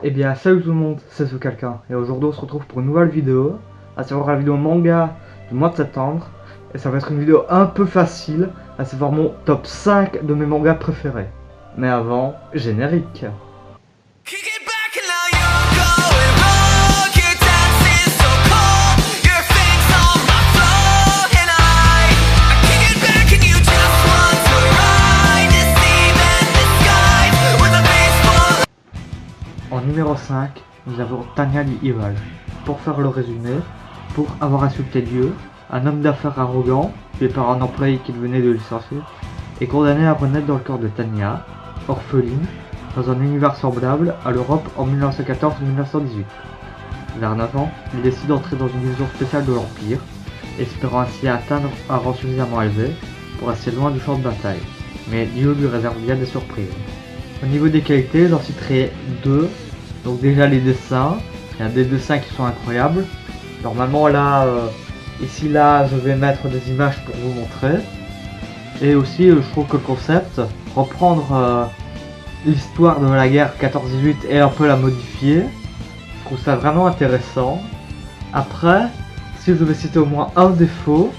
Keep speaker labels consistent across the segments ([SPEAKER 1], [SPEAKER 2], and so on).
[SPEAKER 1] Eh bien salut tout le monde, c'est ce quelqu'un, et aujourd'hui on se retrouve pour une nouvelle vidéo, à savoir la vidéo manga du mois de septembre, et ça va être une vidéo un peu facile, à savoir mon top 5 de mes mangas préférés. Mais avant, générique. En numéro 5, nous avons Tanya the Evil. Pour faire le résumé, pour avoir insulté Dieu, un homme d'affaires arrogant, tué par un employé qui venait de licencier, est condamné à renaître dans le corps de Tanya, orpheline, dans un univers semblable à l'Europe en 1914-1918. Vers 9 ans, il décide d'entrer dans une division spéciale de l'Empire, espérant ainsi atteindre un rang suffisamment élevé pour rester loin du champ de bataille. Mais Dieu lui réserve bien des surprises. Au niveau des qualités, j'en citerai deux. Donc déjà les dessins, il y a des dessins qui sont incroyables. Normalement là, ici là, je vais mettre des images pour vous montrer. Et aussi, je trouve que le concept, reprendre l'histoire de la guerre 14-18 et un peu la modifier, je trouve ça vraiment intéressant. Après, si je devais citer au moins un défaut,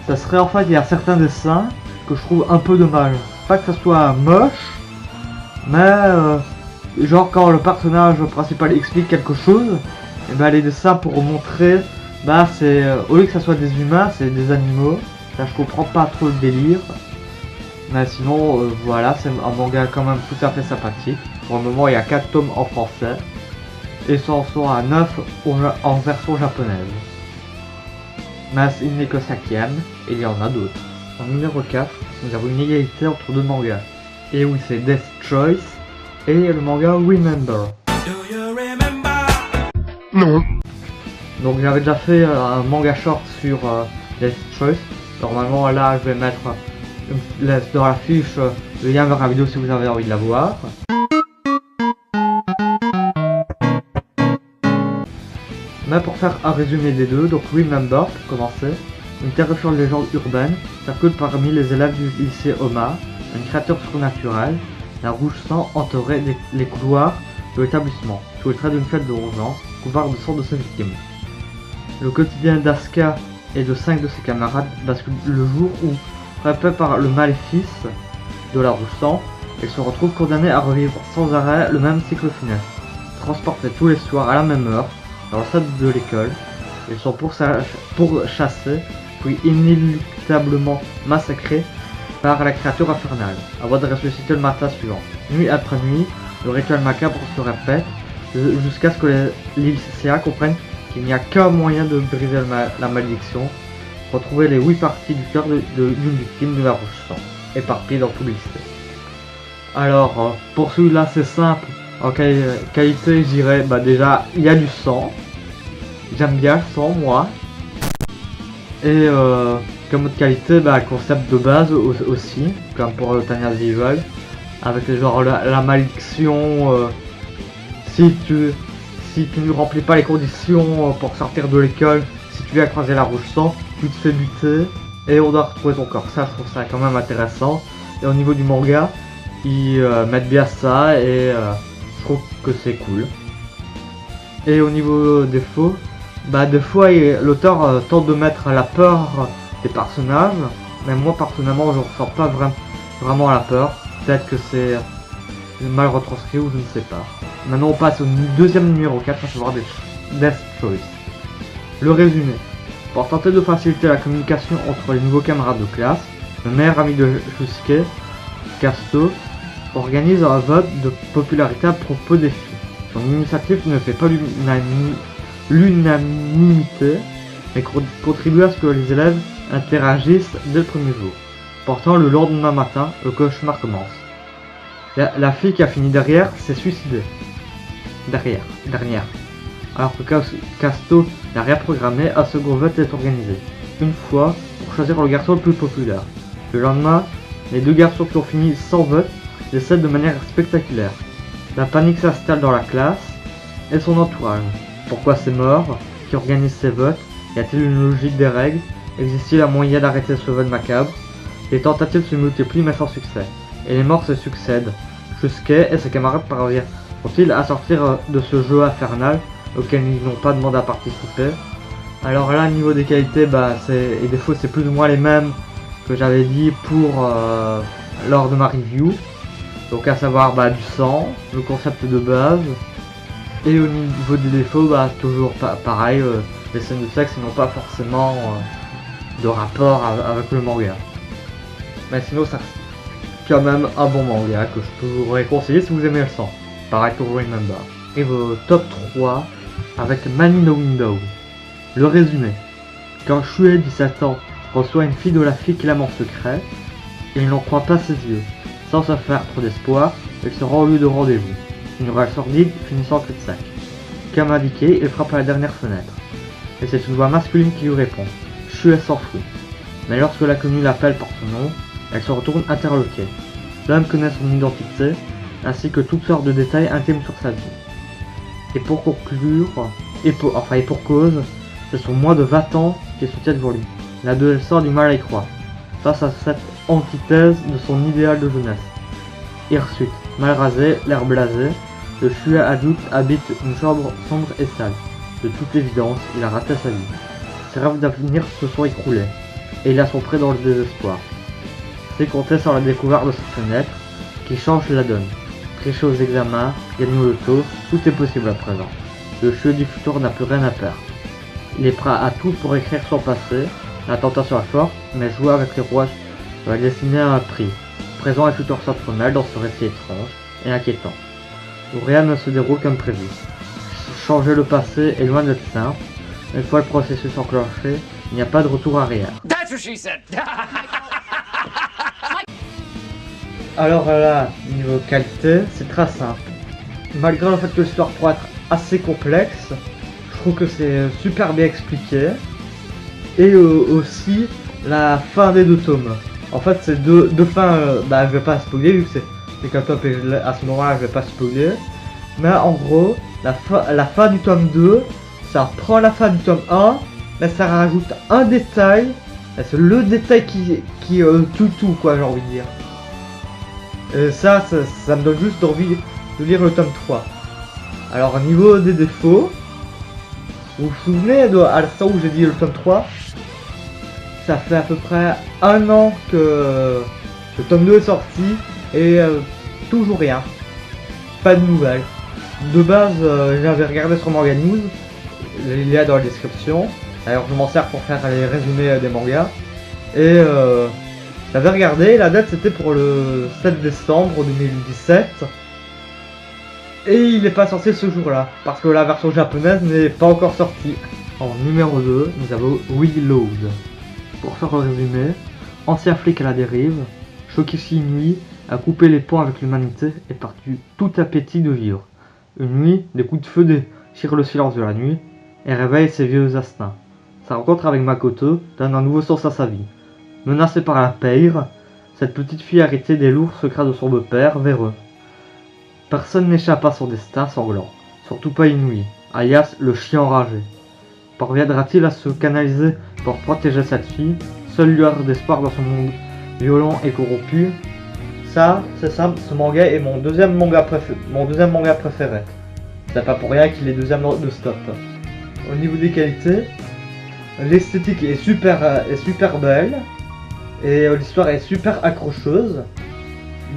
[SPEAKER 1] ça serait en fait, il y a certains dessins que je trouve un peu dommage. Pas que ça soit moche, mais genre quand le personnage principal explique quelque chose, et ben les dessins pour montrer, bah c'est au lieu que ça soit des humains, c'est des animaux. Là je comprends pas trop le délire. Mais sinon voilà, c'est un manga quand même tout à fait sympathique. Pour le moment il y a 4 tomes en français. Et ça en sont à 9 en version japonaise. Mais il n'est que 5ème, et il y en a d'autres. En numéro 4, nous avons une égalité entre deux mangas. Et oui, c'est Death Choice et le manga Remember.
[SPEAKER 2] Non.
[SPEAKER 1] Donc j'avais déjà fait un manga short sur Death Choice. Normalement là je vais mettre dans la fiche le lien vers la vidéo si vous avez envie de la voir. Mais pour faire un résumé des deux, donc Remember pour commencer, une terrifiante légende urbaine circule parmi les élèves du lycée Oma. Une créature surnaturelle, la rouge sang entourait les couloirs de l'établissement, sous le trait d'une fête de vengeance, couvert de sang de ses victimes. Le quotidien d'Asuka et de 5 de ses camarades bascule le jour où, frappés par le maléfice de la rouge sang, ils se retrouvent condamnés à revivre sans arrêt le même cycle funeste. Transportés tous les soirs à la même heure, dans le stade de l'école, ils sont pourchassés, puis inéluctablement massacrés par la créature infernale, avant de ressusciter le matin suivant. Nuit après nuit, le rituel macabre se répète, jusqu'à ce que les lycéens comprennent qu'il n'y a qu'un moyen de briser la malédiction, retrouver les 8 parties du cœur d'une victime de la rouge sang, éparpillées dans tout le lycée. Alors, pour celui-là c'est simple, en qualité je dirais, bah déjà, il y a du sang, j'aime bien le sang moi, et comme autre qualité, bah, le concept de base aussi, comme pour Tanya the Evil, avec les genres la malédiction, si tu ne remplis pas les conditions pour sortir de l'école, si tu viens croiser la rouge sang, tu te fais buter et on doit retrouver ton corps. Ça je trouve ça quand même intéressant. Et au niveau du manga, ils mettent bien ça et je trouve que c'est cool. Et au niveau défaut, bah des fois l'auteur tente de mettre la peur des personnages, mais moi personnellement je ressens pas vraiment la peur. Peut-être que c'est mal retranscrit ou je ne sais pas. Maintenant on passe au deuxième numéro 4, à savoir Death Choice. Le résumé. Pour tenter de faciliter la communication entre les nouveaux camarades de classe, le meilleur ami de Shusuke, Kasto, organise un vote de popularité à propos des filles. Son initiative ne fait pas l'unanimité, mais contribue à ce que les élèves interagissent dès le premier jour. Pourtant, le lendemain matin, le cauchemar commence. La fille qui a fini derrière s'est suicidée. Dernière. Alors que Kasto n'a rien programmé, un second vote est organisé. Une fois, pour choisir le garçon le plus populaire. Le lendemain, les deux garçons qui ont fini sans vote décèdent de manière spectaculaire. La panique s'installe dans la classe et son entourage. Pourquoi ces morts? Qui organisent ces votes? Y a-t-il une logique des règles? Existe-t-il un moyen d'arrêter ce vote macabre? Les tentatives se multiplient mais sans succès, et les morts se succèdent. Shusuke et ses camarades Sont-ils à sortir de ce jeu infernal auquel ils n'ont pas demandé à participer? Alors là, niveau des qualités, et défauts, c'est plus ou moins les mêmes que j'avais dit pour lors de ma review. Donc à savoir du sang, le concept de base. Et au niveau des défauts, toujours pareil, les scènes de sexe n'ont pas forcément de rapport avec le manga. Mais sinon, ça reste quand même un bon manga que je pourrais conseiller si vous aimez le sang. Pareil pour Remember. Et vos top 3 avec Man in the Window. Le résumé. Quand Shue, 17 ans, reçoit une fille de la fille qu'il aime en secret, et il n'en croit pas ses yeux. Sans se faire trop d'espoir, il se rend au lieu de rendez-vous. Une nouvelle sordide finissant en cul-de-sac. Comme indiqué, il frappe à la dernière fenêtre. Et c'est une voix masculine qui lui répond. Shue s'enfuit. Mais lorsque la connue l'appelle par son nom, elle se retourne interloquée. L'homme connaît son identité, ainsi que toutes sortes de détails intimes sur sa vie. Et pour conclure, et pour cause, ce sont moins de 20 ans qui soutiennent devant lui. L'adolescent a du mal à y croire, face à cette antithèse de son idéal de jeunesse. Hirsute, mal rasé, l'air blasé, le Shue adulte habite une chambre sombre et sale. De toute évidence, il a raté sa vie. Ses rêves d'avenir se sont écroulés, et il a sombré dans le désespoir. C'est compter sur la découverte de cette fenêtre, qui change la donne. Tricher aux examens, gagner au loto, tout est possible à présent. Le Shue du futur n'a plus rien à perdre. Il est prêt à tout pour écrire son passé, la tentation est forte, mais jouer avec les rois va dessiner à un prix. Présent et futur s'entremêlent dans ce récit étrange et inquiétant, où rien ne se déroule comme prévu. Changer le passé est loin d'être simple. Une fois le processus enclenché, il n'y a pas de retour arrière.
[SPEAKER 2] That's what she said.
[SPEAKER 1] Alors là, niveau qualité, c'est très simple. Malgré le fait que l'histoire pourrait être assez complexe, je trouve que c'est super bien expliqué. Et aussi, la fin des 2 tomes. En fait, c'est deux fins, je vais pas spoiler vu que c'est qu'un top et à ce moment-là, je vais pas spoiler. Mais en gros, la fin du tome 2, ça reprend la fin du tome 1, mais ça rajoute un détail. Et c'est le détail qui tout quoi, j'ai envie de dire. Et ça me donne juste envie de lire le tome 3. Alors au niveau des défauts, vous vous souvenez à l'instant où j'ai dit le tome 3, ça fait à peu près 1 an que le tome 2 est sorti et toujours rien. Pas de nouvelles. De base, j'avais regardé sur Manga News, il y a dans la description. Alors je m'en sers pour faire les résumés des mangas. Et j'avais regardé, la date c'était pour le 7 décembre 2017. Et il n'est pas sorti ce jour-là, parce que la version japonaise n'est pas encore sortie. En numéro 2, nous avons Reload. Pour faire le résumé, ancien flic à la dérive, Shokichi Inui a coupé les ponts avec l'humanité et perdu tout appétit de vivre. Une nuit, des coups de feu déchirent le silence de la nuit et réveillent ses vieux instincts. Sa rencontre avec Makoto donne un nouveau sens à sa vie. Menacée par la pire, cette petite fille héritée des lourds secrets de son beau-père, véreux. Personne n'échappe à son destin sanglant, surtout pas Inui, alias le chien enragé. Parviendra-t-il à se canaliser pour protéger cette fille, seule lueur d'espoir dans ce monde violent et corrompu? Ça, c'est simple, ce manga est mon deuxième manga préféré. C'est pas pour rien qu'il est deuxième de stop. Au niveau des qualités, l'esthétique est super belle et l'histoire est super accrocheuse.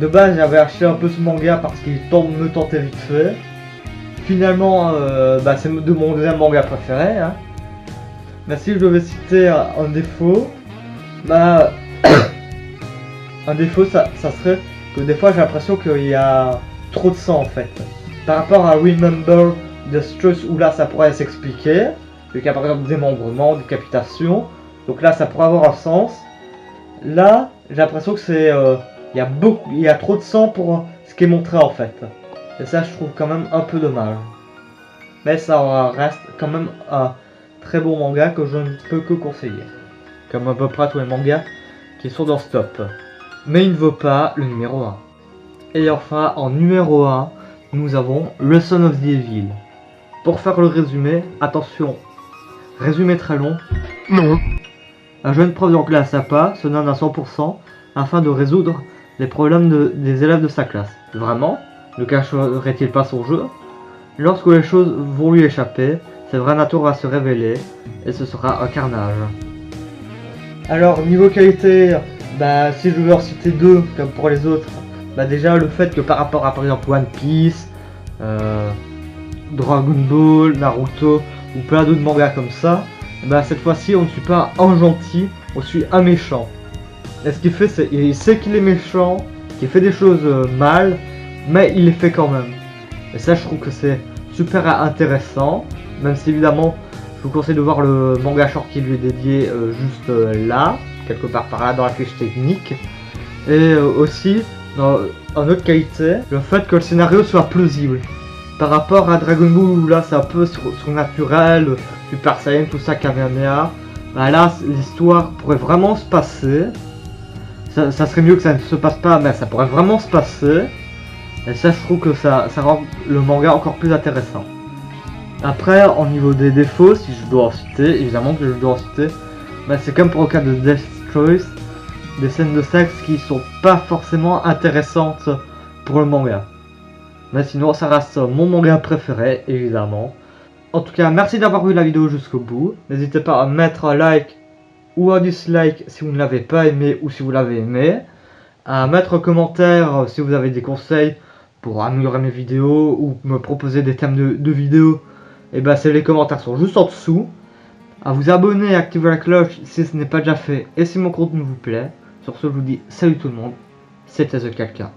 [SPEAKER 1] De base, j'avais acheté un peu ce manga parce qu'il me tentait vite fait. Finalement, c'est de mon deuxième manga préféré. Hein. Mais si je devais citer un défaut, un défaut, ça serait que des fois j'ai l'impression qu'il y a trop de sang en fait. Par rapport à Remember the Stress où là ça pourrait s'expliquer, vu qu'il y a par exemple démembrement, décapitation, donc là ça pourrait avoir un sens. Là j'ai l'impression que c'est il y a trop de sang pour ce qui est montré en fait. Et ça je trouve quand même un peu dommage. Mais ça reste quand même un très bon manga que je ne peux que conseiller. Comme à peu près tous les mangas qui sont dans ce top. Mais il ne vaut pas le numéro 1. Et enfin, en numéro 1, nous avons Lesson of the Evil. Pour faire le résumé, attention, résumé très long.
[SPEAKER 2] Non.
[SPEAKER 1] Un jeune prof d'anglais à Sapa se donne à 100% afin de résoudre les problèmes des élèves de sa classe. Vraiment? ne cacherait-il pas son jeu? Lorsque les choses vont lui échapper, sa vraie nature va se révéler et ce sera un carnage. Alors niveau qualité, bah si je veux en citer deux comme pour les autres, bah déjà le fait que par rapport à par exemple One Piece, Dragon Ball, Naruto ou plein d'autres mangas comme ça, bah cette fois-ci on ne suit pas un gentil, on suit un méchant. Et ce qu'il fait, c'est il sait qu'il est méchant, qu'il fait des choses mal, mais il les fait quand même. Et ça je trouve que c'est super intéressant, même si évidemment je vous conseille de voir le manga short qui lui est dédié juste là, quelque part par là dans la fiche technique. Et aussi, en autre qualité, le fait que le scénario soit plausible. Par rapport à Dragon Ball où là c'est un peu surnaturel, Super Saiyan, tout ça, Kamehameha, bah là l'histoire pourrait vraiment se passer. Ça serait mieux que ça ne se passe pas, mais ça pourrait vraiment se passer. Et ça je trouve que ça rend le manga encore plus intéressant. Après, au niveau des défauts, si je dois en citer, évidemment que je dois en citer, bah c'est comme pour le cas de Death Choice, des scènes de sexe qui sont pas forcément intéressantes pour le manga. Mais sinon, ça reste mon manga préféré, évidemment. En tout cas, merci d'avoir vu la vidéo jusqu'au bout. N'hésitez pas à mettre un like ou un dislike si vous ne l'avez pas aimé ou si vous l'avez aimé. À mettre un commentaire si vous avez des conseils pour améliorer mes vidéos ou me proposer des thèmes de vidéos. Et bah les commentaires sont juste en dessous. À vous abonner et activer la cloche si ce n'est pas déjà fait et si mon contenu vous plaît. Sur ce, je vous dis salut tout le monde. C'était The Kalka.